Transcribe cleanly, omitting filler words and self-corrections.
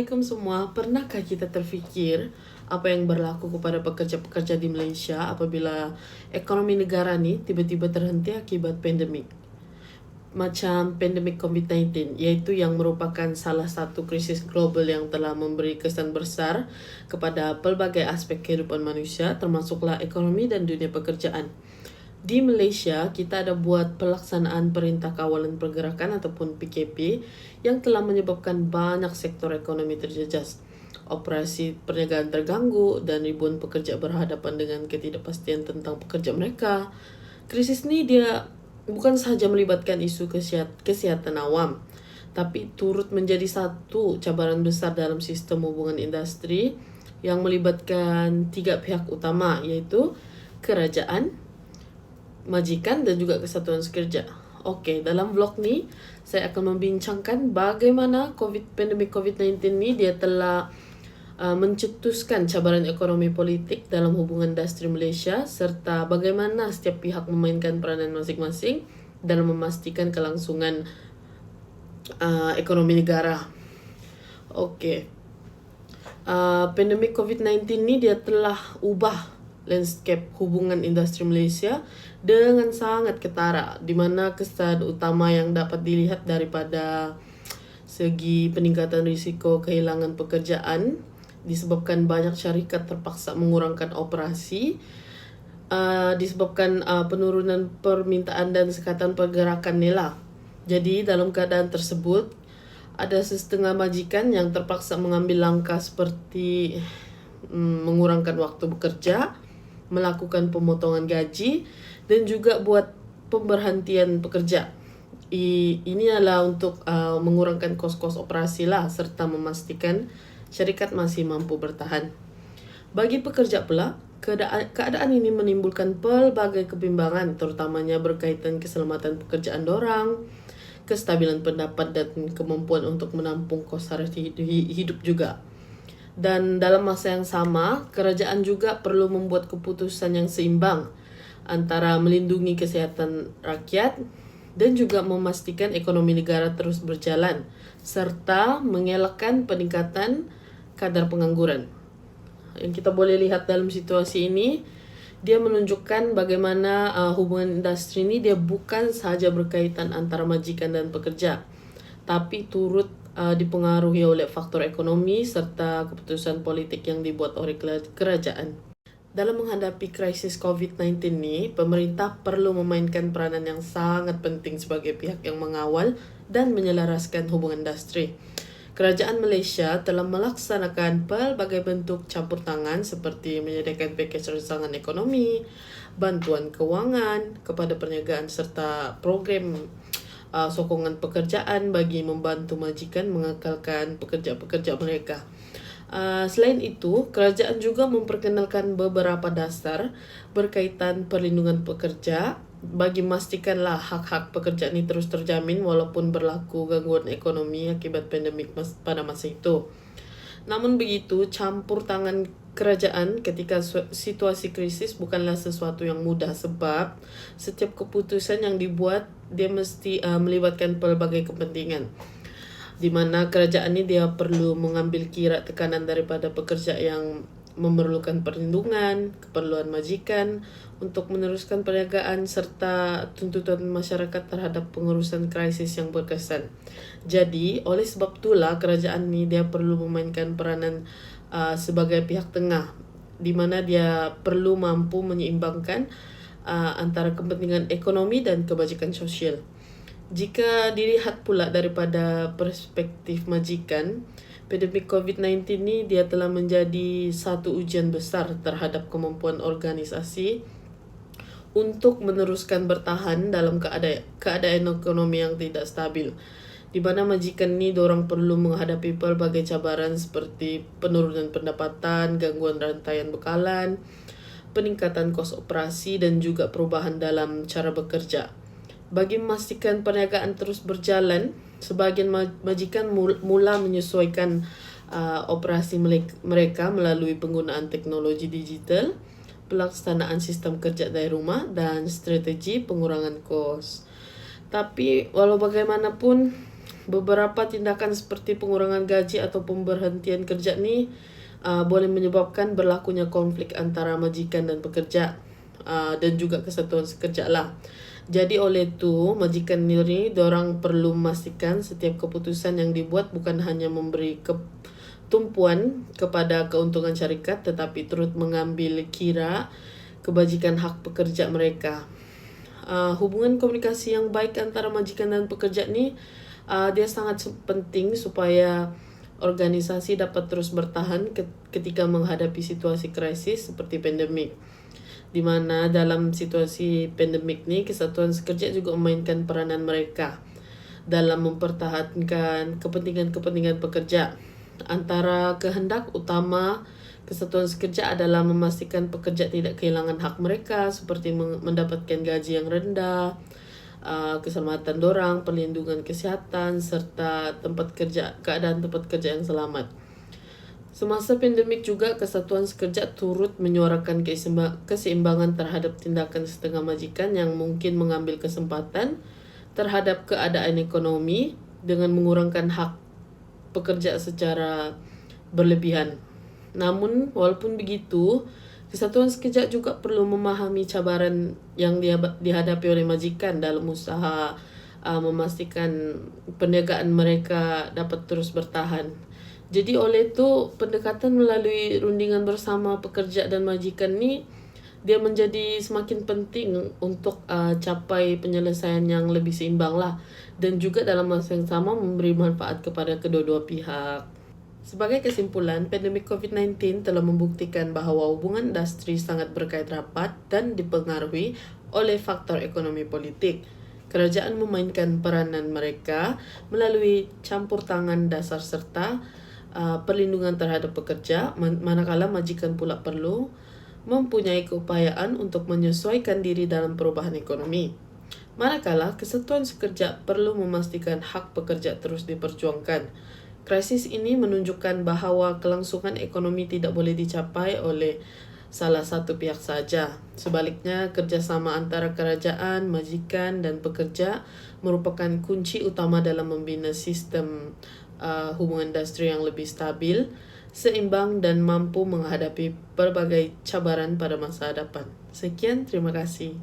Assalamualaikum semua. Pernahkah kita terfikir apa yang berlaku kepada pekerja-pekerja di Malaysia apabila ekonomi negara ni tiba-tiba terhenti akibat pandemik? Macam pandemik COVID-19, iaitu yang merupakan salah satu krisis global yang telah memberi kesan besar kepada pelbagai aspek kehidupan manusia, termasuklah ekonomi dan dunia pekerjaan. Di Malaysia, kita ada buat pelaksanaan Perintah Kawalan Pergerakan ataupun PKP yang telah menyebabkan banyak sektor ekonomi terjejas. Operasi perniagaan terganggu dan ribuan pekerja berhadapan dengan ketidakpastian tentang pekerja mereka. Krisis ni dia bukan sahaja melibatkan isu kesihatan awam, tapi turut menjadi satu cabaran besar dalam sistem hubungan industri yang melibatkan tiga pihak utama, iaitu kerajaan, majikan dan juga kesatuan sekerja. Okey, dalam vlog ni saya akan membincangkan bagaimana pandemik COVID-19 ni dia telah mencetuskan cabaran ekonomi politik dalam hubungan industri Malaysia serta bagaimana setiap pihak memainkan peranan masing-masing dalam memastikan kelangsungan ekonomi negara. Okey. Pandemik COVID-19 ni dia telah ubah landscape hubungan industri Malaysia dengan sangat ketara, di mana kesan utama yang dapat dilihat daripada segi peningkatan risiko kehilangan pekerjaan disebabkan banyak syarikat terpaksa mengurangkan operasi, disebabkan penurunan permintaan dan sekatan pergerakan ni lah. Jadi dalam keadaan tersebut ada setengah majikan yang terpaksa mengambil langkah seperti mengurangkan waktu bekerja, melakukan pemotongan gaji dan juga buat pemberhentian pekerja. Ini adalah untuk mengurangkan kos-kos operasi lah serta memastikan syarikat masih mampu bertahan. Bagi pekerja pula, keadaan ini menimbulkan pelbagai kebimbangan terutamanya berkaitan keselamatan pekerjaan dorang, kestabilan pendapat dan kemampuan untuk menampung kos sara hidup juga. Dan dalam masa yang sama, kerajaan juga perlu membuat keputusan yang seimbang antara melindungi kesihatan rakyat dan juga memastikan ekonomi negara terus berjalan serta mengelakkan peningkatan kadar pengangguran. Yang kita boleh lihat dalam situasi ini, dia menunjukkan bagaimana hubungan industri ini dia bukan sahaja berkaitan antara majikan dan pekerja, tapi turut dipengaruhi oleh faktor ekonomi serta keputusan politik yang dibuat oleh kerajaan. Dalam menghadapi krisis COVID-19 ni, pemerintah perlu memainkan peranan yang sangat penting sebagai pihak yang mengawal dan menyelaraskan hubungan industri. Kerajaan Malaysia telah melaksanakan pelbagai bentuk campur tangan seperti menyediakan pakej rangsangan ekonomi, bantuan kewangan kepada perniagaan serta program sokongan pekerjaan bagi membantu majikan mengekalkan pekerja-pekerja mereka. Selain itu, kerajaan juga memperkenalkan beberapa dasar berkaitan perlindungan pekerja bagi memastikanlah hak-hak pekerja ini terus terjamin walaupun berlaku gangguan ekonomi akibat pandemik pada masa itu. Namun begitu, campur tangan kerajaan ketika situasi krisis bukanlah sesuatu yang mudah sebab setiap keputusan yang dibuat dia mesti melibatkan pelbagai kepentingan, di mana kerajaan ini dia perlu mengambil kira tekanan daripada pekerja yang memerlukan perlindungan, keperluan majikan untuk meneruskan perniagaan serta tuntutan masyarakat terhadap pengurusan krisis yang berkesan. Jadi, oleh sebab itulah kerajaan ini dia perlu memainkan peranan sebagai pihak tengah, di mana dia perlu mampu menyeimbangkan antara kepentingan ekonomi dan kebajikan sosial. Jika dilihat pula daripada perspektif majikan, pandemik COVID-19 ni dia telah menjadi satu ujian besar terhadap kemampuan organisasi untuk meneruskan bertahan dalam keadaan ekonomi yang tidak stabil, di mana majikan ni dorang perlu menghadapi pelbagai cabaran seperti penurunan pendapatan, gangguan rantaian bekalan, peningkatan kos operasi dan juga perubahan dalam cara bekerja. Bagi memastikan perniagaan terus berjalan, sebahagian majikan mula menyesuaikan operasi mereka melalui penggunaan teknologi digital, pelaksanaan sistem kerja dari rumah dan strategi pengurangan kos. Tapi walau bagaimanapun, beberapa tindakan seperti pengurangan gaji atau pemberhentian kerja ni boleh menyebabkan berlakunya konflik antara majikan dan pekerja dan juga kesatuan sekerja lah. Jadi oleh itu, majikan ni dorang perlu memastikan setiap keputusan yang dibuat bukan hanya memberi tumpuan kepada keuntungan syarikat, tetapi turut mengambil kira kebajikan hak pekerja mereka. Hubungan komunikasi yang baik antara majikan dan pekerja ni dia sangat penting supaya organisasi dapat terus bertahan ketika menghadapi situasi krisis seperti pandemik. Di mana dalam situasi pandemik ni, kesatuan sekerja juga memainkan peranan mereka dalam mempertahankan kepentingan-kepentingan pekerja. Antara kehendak utama kesatuan sekerja adalah memastikan pekerja tidak kehilangan hak mereka seperti mendapatkan gaji yang rendah, keselamatan dorang, perlindungan kesihatan, serta keadaan tempat kerja yang selamat. Semasa pandemik juga, kesatuan sekerja turut menyuarakan keseimbangan terhadap tindakan setengah majikan yang mungkin mengambil kesempatan terhadap keadaan ekonomi dengan mengurangkan hak pekerja secara berlebihan. Namun, walaupun begitu, kesatuan sekerja juga perlu memahami cabaran yang dihadapi oleh majikan dalam usaha memastikan perniagaan mereka dapat terus bertahan. Jadi oleh itu, pendekatan melalui rundingan bersama pekerja dan majikan ni dia menjadi semakin penting untuk capai penyelesaian yang lebih seimbang lah, dan juga dalam masa yang sama memberi manfaat kepada kedua-dua pihak. Sebagai kesimpulan, pandemik COVID-19 telah membuktikan bahawa hubungan industri sangat berkait rapat dan dipengaruhi oleh faktor ekonomi politik. Kerajaan memainkan peranan mereka melalui campur tangan dasar serta perlindungan terhadap pekerja, manakala majikan pula perlu mempunyai keupayaan untuk menyesuaikan diri dalam perubahan ekonomi. Manakala kesatuan sekerja perlu memastikan hak pekerja terus diperjuangkan. Krisis ini menunjukkan bahawa kelangsungan ekonomi tidak boleh dicapai oleh salah satu pihak saja. Sebaliknya, kerjasama antara kerajaan, majikan dan pekerja merupakan kunci utama dalam membina sistem hubungan industri yang lebih stabil, seimbang dan mampu menghadapi berbagai cabaran pada masa hadapan. Sekian, terima kasih.